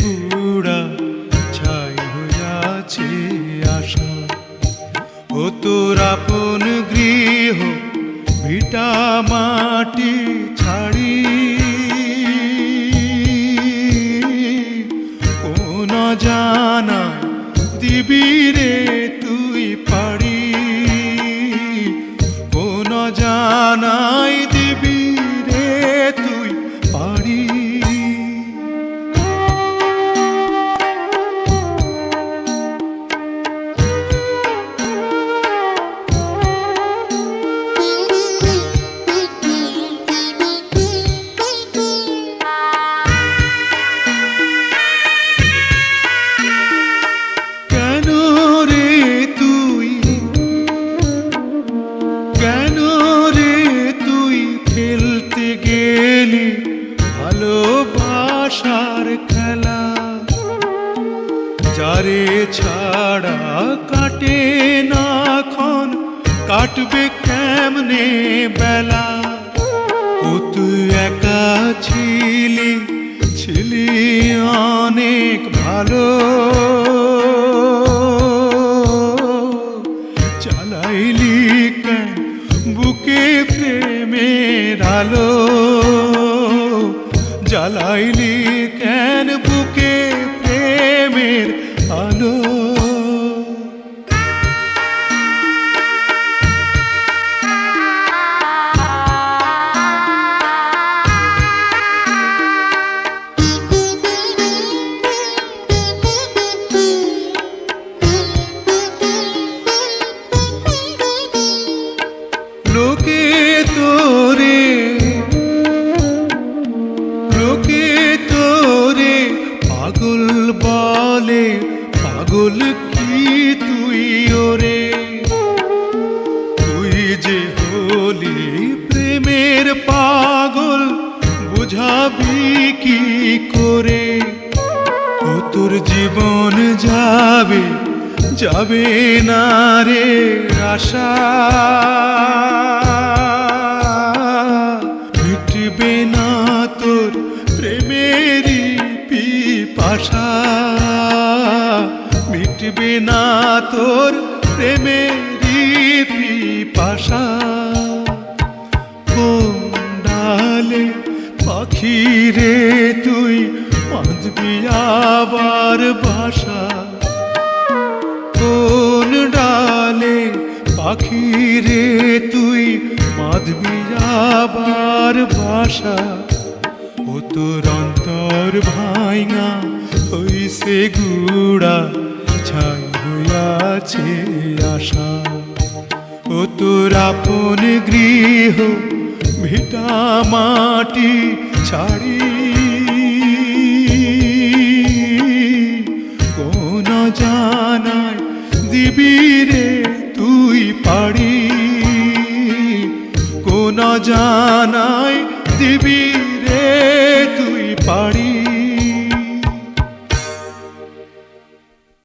গুড়া ছাই হইয়াছে আশা। ও তোর আপন গৃহ ভিটা মাটি ছাড়ি কোন জানা দিবি রে তুই পাড়ি, কোন জানাই দিবি রে তুই পাড়ি। কেন রে তুই খেলতে গেলি ভালোবাসার খেলা, যারে ছাড়া কাটে না ক্ষণ কাটবে কেমনে বেলা। ও তুই একা ছিলি ছিলি অনেক ভালো, চালাইলি কেন বুকে প্রেমের আলো, জ্বালাইলি কেন বুকে প্রেমের আলো। লোকে তোরে পাগল বলে, পাগল কি তুই ওরে? তুই যে হলি প্রেমের পাগল বুঝাবি কি করে? ও তোর জীবন যাবে যাবে না রে আশা, মিটবে না তোর প্রেমেরই পিপাসা, মিটবে না তোর প্রেমেরই পিপাসা। কোন ডালে পাখি রে তুই বাঁধবি আবার বাসা, কোন ডালে পাখি রে তুই বাঁধবি আবার বাসা। ও তোর অন্তর ভাঙা হইছে গুড়া ছাই হইয়াছে আশা। ও তোর আপন গৃহ ভিটা মাটি ছাড়ি কোন জানায় দিবি রে তুই পাড়ি, কোন জানায় দিবি